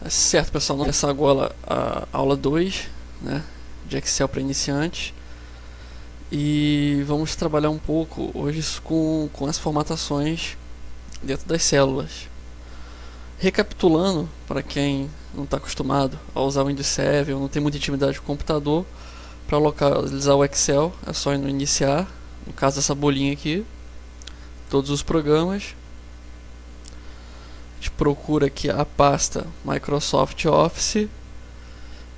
Certo, pessoal, vamos começar agora a aula 2, né, de Excel para iniciantes. E vamos trabalhar um pouco hoje com as formatações dentro das células. Recapitulando, para quem não está acostumado a usar o Windows 7 ou não tem muita intimidade com o computador, para localizar o Excel é só ir no iniciar, no caso dessa bolinha aqui, todos os programas. A gente procura aqui a pasta Microsoft Office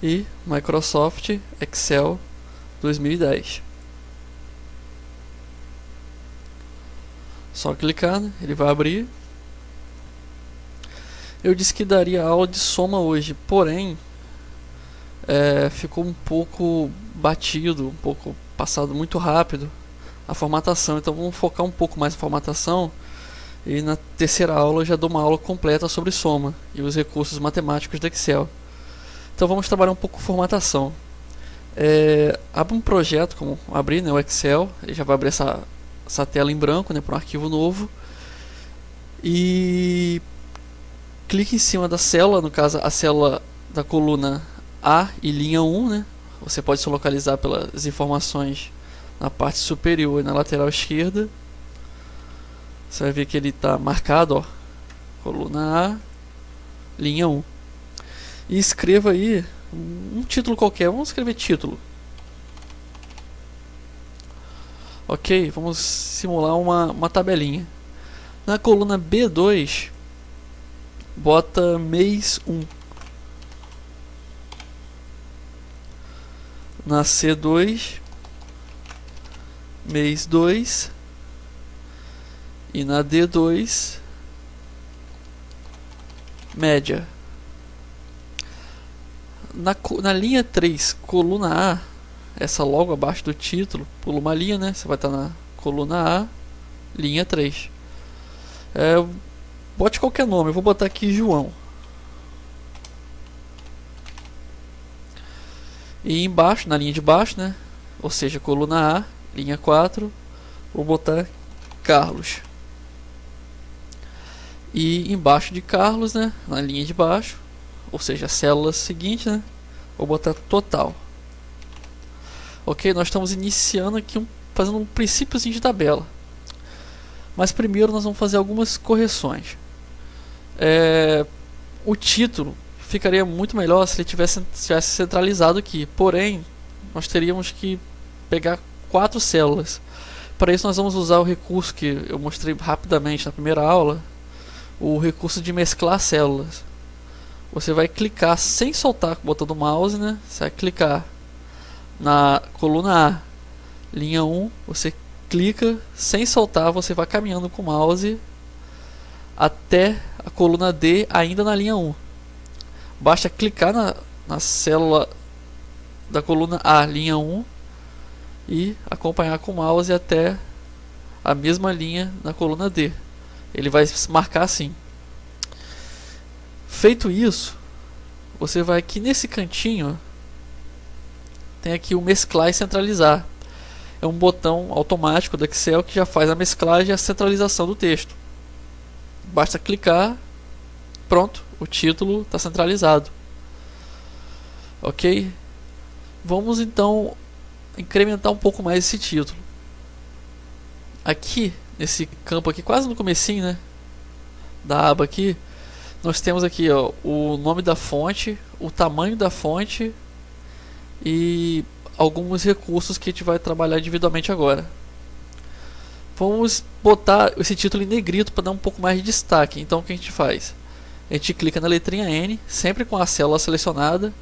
e Microsoft Excel 2010. Só clicar, né? Ele vai abrir. Eu disse que daria aula de soma hoje, porém ficou um pouco batido, um pouco passado muito rápido a formatação, então vamos focar um pouco mais na formatação. E na terceira aula eu já dou uma aula completa sobre soma e os recursos matemáticos do Excel. Então vamos trabalhar um pouco com formatação. Abre um projeto, como abrir, né, o Excel, ele já vai abrir essa tela em branco, né, para um arquivo novo. E clique em cima da célula, no caso a célula da coluna A e linha 1. Né? Você pode se localizar pelas informações na parte superior e na lateral esquerda. Você vai ver que ele está marcado, ó, coluna A, linha 1. E escreva aí um título qualquer. Vamos escrever título. Ok, vamos simular uma tabelinha. Na coluna B2, bota mês 1. Na C2, mês 2. E na D2, média. Na linha 3, coluna A, essa logo abaixo do título, pula uma linha, né? Você vai estar na coluna A, linha 3. Bote qualquer nome, eu vou botar aqui João. E embaixo, na linha de baixo, né? Ou seja, coluna A, linha 4, vou botar Carlos. E embaixo de Carlos, né, na linha de baixo, ou seja, a célula seguinte, né, vou botar total. Ok, nós estamos iniciando aqui, fazendo um princípiozinho de tabela. Mas primeiro nós vamos fazer algumas correções. O título ficaria muito melhor se ele tivesse centralizado aqui. Porém, nós teríamos que pegar 4 células. Para isso nós vamos usar o recurso que eu mostrei rapidamente na primeira aula, o recurso de mesclar células. Você vai clicar sem soltar com o botão do mouse, né? Você vai clicar na coluna A, linha 1, você clica sem soltar, você vai caminhando com o mouse até a coluna D, ainda na linha 1. Basta clicar na célula da coluna A, linha 1, e acompanhar com o mouse até a mesma linha na coluna D. Ele vai marcar assim. Feito isso, você vai aqui nesse cantinho, tem aqui o mesclar e centralizar. É um botão automático do Excel que já faz a mesclagem e a centralização do texto. Basta clicar, pronto, o título está centralizado. Ok? Vamos então incrementar um pouco mais esse título. Aqui, nesse campo aqui, quase no comecinho, né, da aba aqui, nós temos aqui, ó, o nome da fonte, o tamanho da fonte e alguns recursos que a gente vai trabalhar individualmente agora. Vamos botar esse título em negrito para dar um pouco mais de destaque. Então o que a gente faz? A gente clica na letrinha N, sempre com a célula selecionada.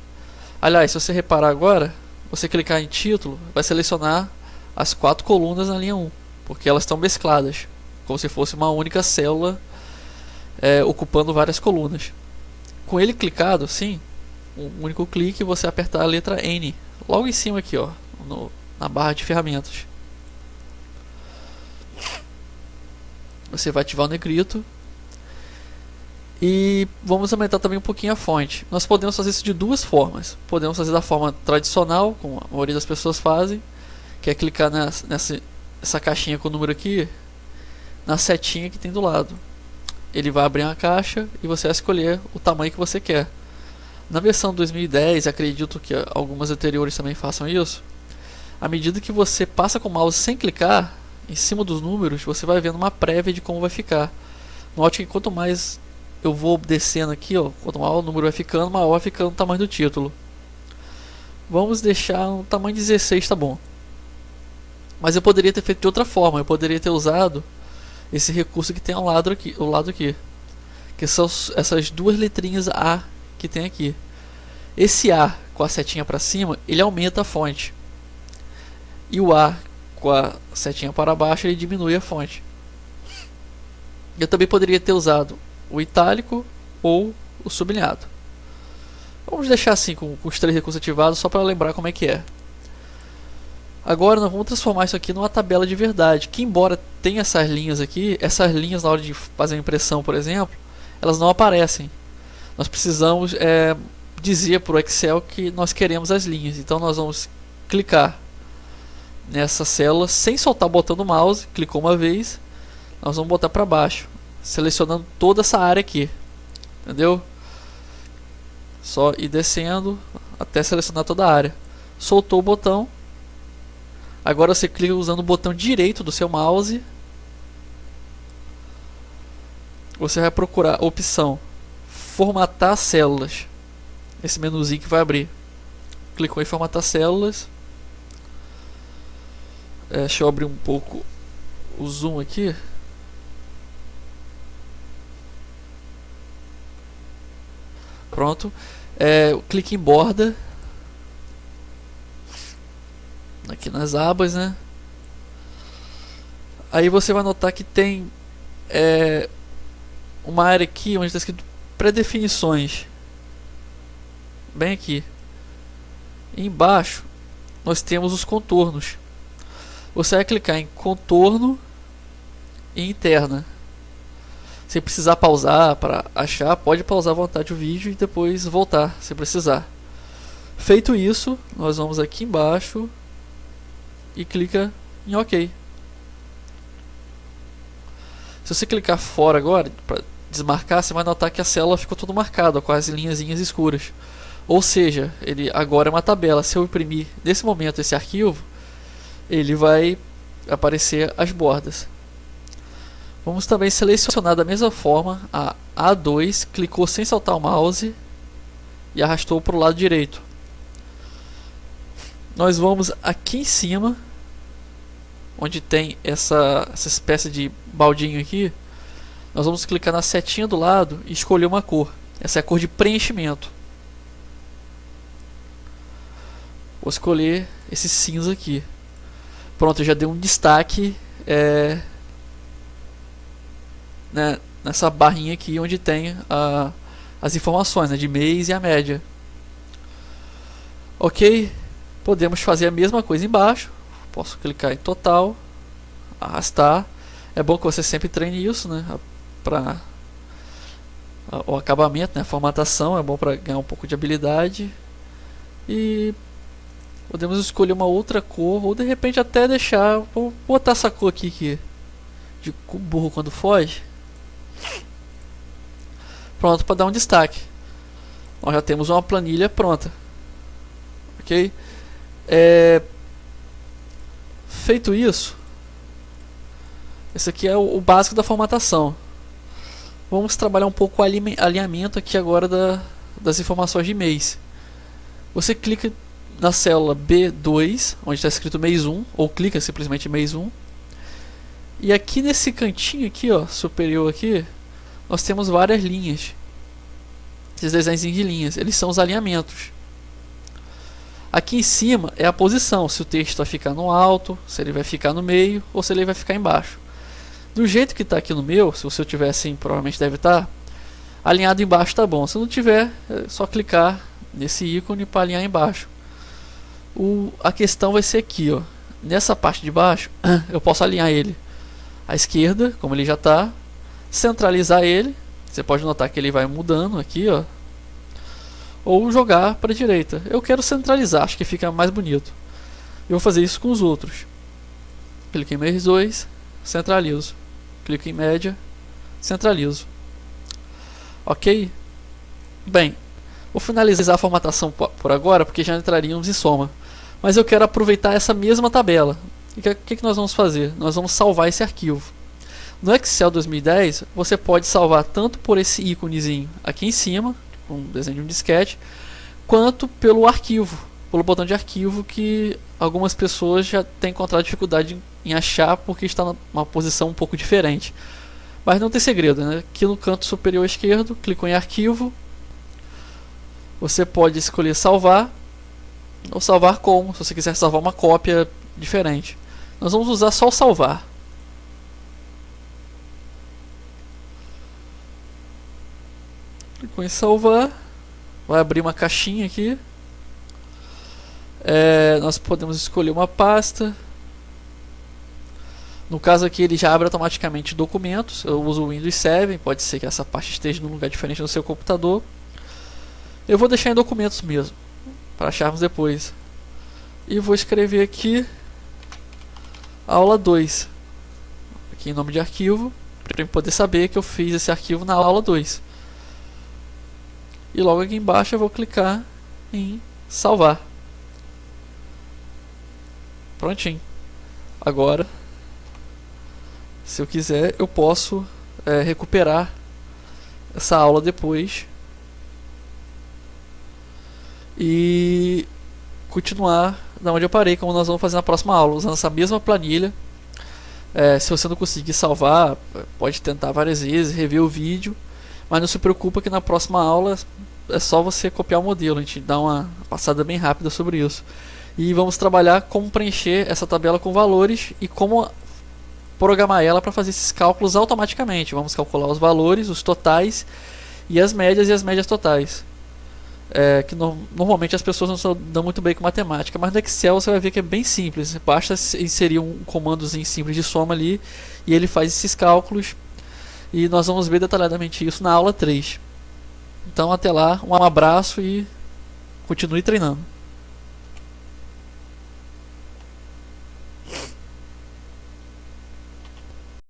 Aliás, se você reparar agora, você clicar em título, vai selecionar as 4 colunas na linha 1, porque elas estão mescladas, como se fosse uma única célula ocupando várias colunas. Com ele clicado, assim, um único clique, você apertar a letra N, logo em cima aqui, ó, na barra de ferramentas. Você vai ativar o negrito. E vamos aumentar também um pouquinho a fonte. Nós podemos fazer isso de duas formas. Podemos fazer da forma tradicional, como a maioria das pessoas fazem, que é clicar nessa caixinha com o número aqui, na setinha que tem do lado. Ele vai abrir uma caixa e você vai escolher o tamanho que você quer. Na versão 2010, acredito que algumas anteriores também façam isso. À medida que você passa com o mouse sem clicar em cima dos números, você vai vendo uma prévia de como vai ficar. Note que quanto mais eu vou descendo aqui, ó, quanto maior o número vai ficando, maior vai ficando o tamanho do título. Vamos deixar um tamanho 16, tá bom. Mas eu poderia ter feito de outra forma. Eu poderia ter usado esse recurso que tem ao lado aqui, que são essas duas letrinhas A que tem aqui. Esse A com a setinha para cima, ele aumenta a fonte. E o A com a setinha para baixo, ele diminui a fonte. Eu também poderia ter usado o itálico ou o sublinhado. Vamos deixar assim com os três recursos ativados, só para lembrar como é que é. Agora nós vamos transformar isso aqui numa tabela de verdade, que embora tenha essas linhas aqui, essas linhas na hora de fazer a impressão, por exemplo, elas não aparecem. Nós precisamos dizer para o Excel que nós queremos as linhas. Então nós vamos clicar nessa célula sem soltar o botão do mouse, clicou uma vez, nós vamos botar para baixo, selecionando toda essa área aqui, entendeu? Só ir descendo até selecionar toda a área. Soltou o botão. Agora você clica usando o botão direito do seu mouse. Você vai procurar a opção formatar células. Esse menuzinho que vai abrir. Clicou em formatar células. Deixa eu abrir um pouco o zoom aqui. Pronto. Clique em borda. Aqui nas abas, né? Aí você vai notar que tem uma área aqui onde está escrito pré-definições. Bem aqui. E embaixo nós temos os contornos. Você vai clicar em contorno e interna. Se precisar pausar para achar, pode pausar à vontade o vídeo e depois voltar se precisar. Feito isso, nós vamos aqui embaixo e clica em OK. Se você clicar fora agora para desmarcar, você vai notar que a célula ficou toda marcada com as linhazinhas escuras. Ou seja, ele agora é uma tabela. Se eu imprimir nesse momento esse arquivo, ele vai aparecer as bordas. Vamos também selecionar da mesma forma a A2, clicou sem soltar o mouse e arrastou para o lado direito. Nós vamos aqui em cima, onde tem essa espécie de baldinho aqui, nós vamos clicar na setinha do lado e escolher uma cor. Essa é a cor de preenchimento. Vou escolher esse cinza aqui. Pronto, já deu um destaque nessa barrinha aqui onde tem as informações, né, de mês e a média. Ok, podemos fazer a mesma coisa embaixo. Posso clicar em total, arrastar. É bom que você sempre treine isso, né, para o acabamento, né, a formatação é bom para ganhar um pouco de habilidade. E podemos escolher uma outra cor, ou de repente até deixar, vou botar essa cor aqui de burro quando foge. Pronto, para dar um destaque. Nós já temos uma planilha pronta. Ok? Feito isso, esse aqui é o básico da formatação. Vamos trabalhar um pouco o alinhamento aqui agora das informações de mês. Você clica na célula B2, onde está escrito mês 1, ou clica simplesmente mês 1. E aqui nesse cantinho aqui, ó, superior aqui, nós temos várias linhas. Esses desenhos de linhas, eles são os alinhamentos. Aqui em cima é a posição, se o texto vai ficar no alto, se ele vai ficar no meio ou se ele vai ficar embaixo. Do jeito que está aqui no meu, se o seu tiver assim, provavelmente deve estar alinhado embaixo, tá bom. Se não tiver, é só clicar nesse ícone para alinhar embaixo. A questão vai ser aqui, ó, nessa parte de baixo, eu posso alinhar ele à esquerda, como ele já está, centralizar ele. Você pode notar que ele vai mudando aqui, ó, ou jogar para a direita. Eu quero centralizar, acho que fica mais bonito. Eu vou fazer isso com os outros. Clique em mês 2, centralizo. Clique em média, centralizo. Ok? Bem, Vou finalizar a formatação por agora, porque já entraríamos em soma. Mas eu quero aproveitar essa mesma tabela. E o que nós vamos fazer? Nós vamos salvar esse arquivo. No Excel 2010, você pode salvar tanto por esse íconezinho aqui em cima, com um desenho de um disquete, quanto pelo arquivo, pelo botão de arquivo, que algumas pessoas já têm encontrado dificuldade em achar porque está numa posição um pouco diferente. Mas não tem segredo, né? Aqui no canto superior esquerdo, clicou em arquivo, você pode escolher salvar, ou salvar como, se você quiser salvar uma cópia diferente. Nós vamos usar só o salvar. Clicou em salvar, vai abrir uma caixinha aqui. Nós podemos escolher uma pasta. No caso aqui ele já abre automaticamente documentos. Eu uso o Windows 7, pode ser que essa pasta esteja num lugar diferente no seu computador. Eu vou deixar em documentos mesmo, para acharmos depois. E vou escrever aqui aula 2, aqui em nome de arquivo, para eu poder saber que eu fiz esse arquivo na aula 2. E logo aqui embaixo eu vou clicar em salvar. Prontinho. Agora, se eu quiser, eu posso recuperar essa aula depois e continuar da onde eu parei, como nós vamos fazer na próxima aula, usando essa mesma planilha. Se você não conseguir salvar, pode tentar várias vezes, rever o vídeo, mas não se preocupa que na próxima aula é só você copiar o modelo. A gente dá uma passada bem rápida sobre isso. E vamos trabalhar como preencher essa tabela com valores e como programar ela para fazer esses cálculos automaticamente. Vamos calcular os valores, os totais e as médias totais. Que normalmente as pessoas não se dão muito bem com matemática, mas no Excel você vai ver que é bem simples. Basta inserir um comandozinho simples de soma ali e ele faz esses cálculos, e nós vamos ver detalhadamente isso na aula 3. Então até lá, um abraço e continue treinando.